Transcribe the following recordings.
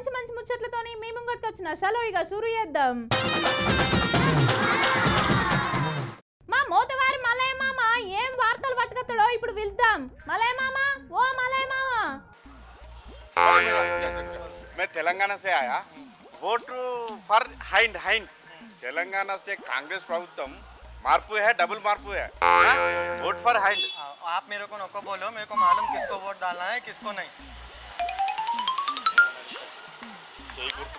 మంచి మంచి ముచ్చట్లతోని మీ ముంగట్కి వచ్చిన చలో ఇక షురు చేద్దాం. మా మోతవారి మలయ మామ ఏం వార్తలు పట్టుకొస్తాడో ఇప్పుడు వెళ్దాం. మలయ మామ, ఓ మలయ మామ. मैं तेलंगाना से आया. Vote for hind hind. Telangana से कांग्रेस प्रभुत्व मार्पू है, डबल मार्पू है. Vote for hind. आप मेरे को नको बोलो, मेरे को मालूम किसको वोट डालना है किसको नहीं.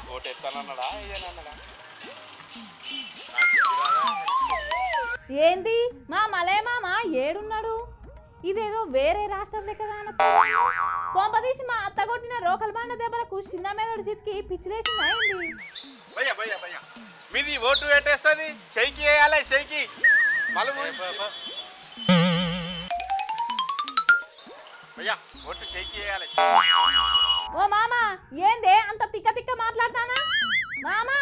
वोट ఎత్తానన్నాడా ఏనన్నాడా? ఏంది మా మలయ మామ ఏడున్నాడు? ఇదేదో వేరే రాష్ట్రం లెక్క కొంపదీసి మా అత్త కొట్టిన రోకల్ బండ దెబ్బలకు చిన్న మెదడు చితికి పిచ్చిలేసింది అయింది. భయ్యా భయ్యా భయ్యా మీది ఓటు వేటేస్తుంది. షైకి వేయాలి షైకి. భయ్యా ఓటు షైకి వేయాలి. ఓ మామ ఏందే అంత తిక్క తిక్క మాట్లాడతానా? మామా,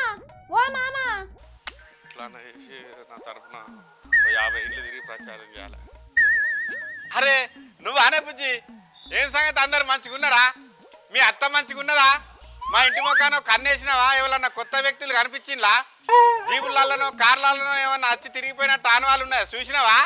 ఓ మామా. ఇట్లా చేసి నా తరఫున 50 ఇళ్ళు తిరిగి ప్రచారం చేయాలి. అరే నువ్వు అనే బుజ్జి, ఏం సంగతి? అందరు మంచిగున్నారా? మీ అత్త మంచిగున్నదా? మా ఇంటి మొక్కనో కన్నేసినావా? ఎవరన్నా కొత్త వ్యక్తులు కనిపించిందా? జీబులలోనో కార్లలోనో ఏమన్నా వచ్చి తిరిగిపోయినట్టు ఆనవాళ్ళు ఉన్నాయా? చూసినావా?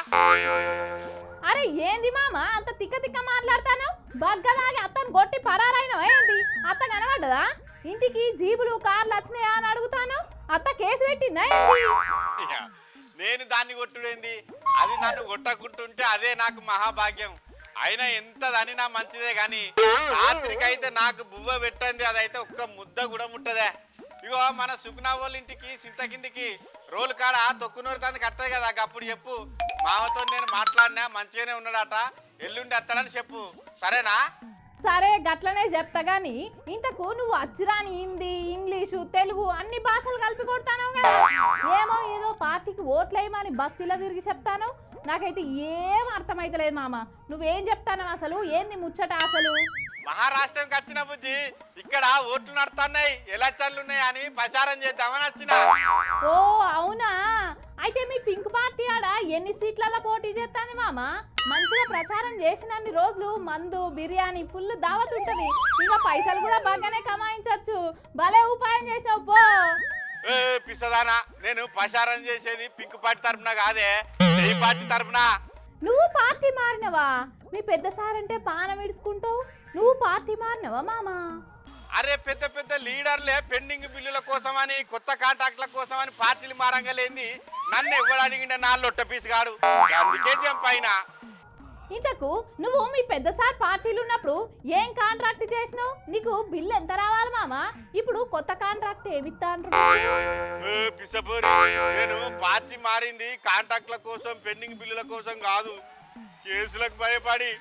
అరే ఏంది మామ అంత తిక్క తిక్క మాట్లాడతాను? బగ్గలాగి అత్తను కొట్టి పరారైనవా ఏంది? అత్త కనబడ్డదా? ఇంటికి జీబులు కార్లు వచ్చినాయా అని అడుగుతాను. అత్త కేసు పెట్టిందా ఏంది? నేను దాన్ని కొట్టుడేంది? అది నన్ను కొట్టకుంటుంటే అదే నాకు మహాభాగ్యం. అయినా ఎంత దనినా మంచిదే గాని రాత్రికైతే నాకు బువ్వ పెట్టండి, అదైతే ఒక్క ముద్ద కూడా ముట్టదే. ఇగో మన సుకునా వాళ్ళ ఇంటికి సింత కిందికి రోలు కాడ తొక్కునూరు తందుకు వస్తాయి కదా, అప్పుడు చెప్పు. మామతో నేను మాట్లాడినా మంచిగానే ఉన్నాడట, ఎల్లుండి వస్తాడని చెప్పు. సరేనా? సరే గట్లనే చెప్తా గాని ఇంతకు నువ్వు అచ్చిరాని హిందీ, ఇంగ్లీషు, తెలుగు అన్ని భాషలు కలిపి కొడతాను కదా. ఏమో ఏదో పార్టీకి ఓట్లేయమని బస్తీలో తిరిగి చెప్తాను. నాకైతే ఏం అర్థమైతలేదు మామ. నువ్వేం చెప్తాను అసలు? ఏంది ముచ్చట అసలు? మహారాష్ట్రంకి వచ్చిన బుజ్జి, ఇక్కడ ఓట్లు నడుతున్నాయి, ఎలక్షన్లు ఉన్నాయి అని ప్రచారం చేద్దామని వచ్చిన. ఓ అవునా? అయితే మీ పింక్ పార్టీ ఆడ ఎన్ని సీట్లలో పోటీ చేస్తాను మామ? మంచిగా ప్రచారం చేసినన్ని రోజులు మందు, బిర్యానీ ఫుల్ దావత్ ఉంటది. ఇంకా పైసలు కూడా బాగానే కమాయించవచ్చు. భలే ఉపాయం చేసావు పో. పిసదానా, నేను ప్రచారం చేసేది పింక్ పార్టీ తరఫున కాదే, ఈ పార్టీ తరఫున. నువ్వు పార్టీ మారినవా? మీ పెద్ద సార్ అంటే పానం ఇడుచుకుంటావు. నువ్వు పార్టీ మారినవా మామ? అరే పెద్ద పెద్ద లీడర్లే పెండింగ్ బిల్లుల కోసమని, కొత్త కాంట్రాక్ట్ల కోసమని పార్టీలు మారంగలేంది. నన్ను ఎవడు అడిగిండే? నా లొట్ట పీసు గాడు, అందుకే జంపైనా. ఇంతకు నువ్వు మీ పెద్ద సార్ పార్టీలు ఉన్నప్పుడు ఏం కాంట్రాక్ట్ చేసినావు? నీకు బిల్లు ఎంత రావాలి మామ? ఇప్పుడు కొత్త కాంట్రాక్ట్ ఏమిస్తాను? పిసపోరి, నేను పార్టీ మారింది కాంట్రాక్ట్ల కోసం, పెండింగ్ బిల్లుల కోసం కాదు, కేసులకు భయపడి.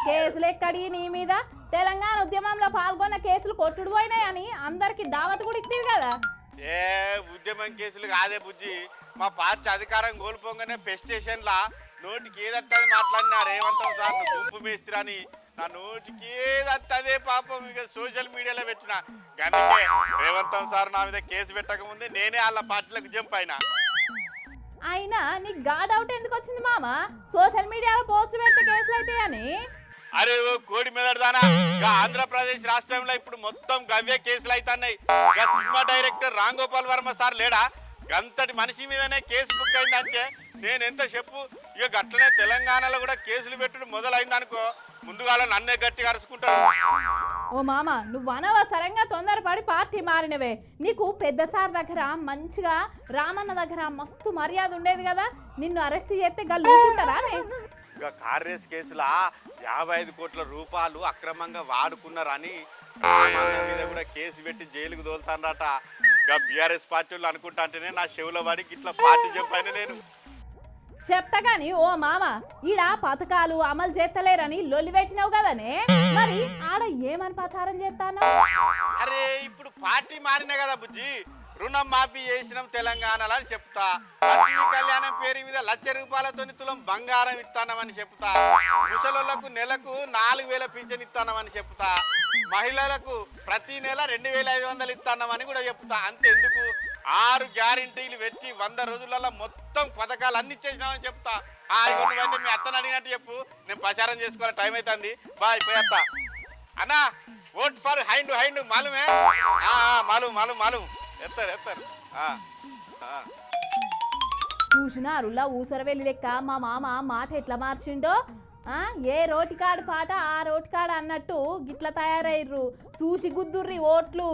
కేసులు ఎక్కడి నీ మీద? తెలంగాణ ఉద్యమంలో పాల్గొన్న కేసులు కొట్టుడు పోయినాయని అందరికి దావత్ కూడా ఇస్తుంది కదా. ఏ ఉద్యమం కేసులు కాదే బుజ్జి, మా పార్టీ అధికారం కోల్పోగానే పెస్ట్ స్టేషన్లా నోటికి ఏదత్తది మాట్లాడినా రేవంతం సార్ గుంపు మేస్త్రని, నా నోటికి ఏదత్తదే పాపం. ఇక సోషల్ మీడియాలో పెట్టిన గంటే రేవంతం సార్ నా మీద కేసు పెట్టక ముందే నేనే వాళ్ళ పార్టీలకు జంప్ అయినా. అయినా నీకు గా డౌట్ ఎందుకు వచ్చింది మామ? సోషల్ మీడియాలో పోస్టులు పెడితే కేసులు అయితే అని. అరే ఓ కోడి మెదడుదానా, ఆంధ్రప్రదేశ్ రాష్ట్రంలో ఇప్పుడు మొత్తం గవ్వే కేసులు అవుతున్నాయి. Cinema director Ram Gopal Varma sir లేడా, గంతటి మనిషి మీదనే కేసు బుక్ అయిందంటే నేను ఎంత చెప్పు. ఇక గట్లనే తెలంగాణలో కూడా కేసులు పెట్టడం మొదలైందనుకో, ముందుగా నన్నే గట్టిగా అరుచుకుంటాను. ఓ మామ నువ్వు అనవసరంగా తొందరపడి పార్టీ మారినవే. నీకు పెద్ద సార్ దగ్గర మంచిగా రామన్న దగ్గర మస్తు మర్యాద ఉండేది కదా, నిన్ను అరెస్ట్ చేస్తే గల్లుకుంటారా? ఇక కార్ రేస్ కేసులా 55 కోట్ల రూపాయలు అక్రమంగా వాడుకున్నారని మీద కూడా కేసు పెట్టి జైలుకు తోలుతానట. ఇక బీఆర్ఎస్ పార్టీలు అనుకుంటా అంటేనే నా చెవుల వాడికి ఇట్లా పార్టీ చెప్పాను నేను. చెప్తా గాని ఓ మామ, ఈడ పథకాలు అమలు చేస్తలేరని లొల్లి పెట్టినావు కదనే, మరి ఆడ ఏమని ప్రచారం చేస్తాను? అరే ఇప్పుడు పార్టీ మారినా కదా బుజ్జి, రుణం మాఫీ చేసినాం తెలంగాణలో అని చెప్తా. లక్ష్మీ కళ్యాణం పేరు మీద 1,00,000 రూపాయలతో తులం బంగారం ఇస్తానమని చెప్తా. ముసలోళ్లకు నెలకు 4,000 పింఛన్ ఇస్తానమని చెప్తా. మహిళలకు ప్రతి నెల 2,500 ఇస్తానమని కూడా చెప్తా. అంతెందుకు 6 గ్యారెంటీలు పెట్టి 100 రోజులలో మొత్తం పథకాలు అన్ని ఇచ్చేసినామని చెప్తా. నువ్వైతే మీ అత్తని అడిగినట్టు చెప్పు, నేను ప్రచారం చేసుకోవాలి, టైం అవుతుంది. బాయ్ పోయేస్తా. అన్నా ఓట్ ఫర్ హైండ్ హైండ్ మాలుమే మాలు మాలు మాలు ఎత్తారు ఎత్తారు చూసినారులా ఊసరవెల్లి లెక్క మా మామ మాట ఎట్లా మార్చిండో ఏ రోటికాడు పాట ఆ రోటికాడు అన్నట్టు గిట్ల తయారయ్యారు చూసి గుద్దుర్రి ఓట్లు.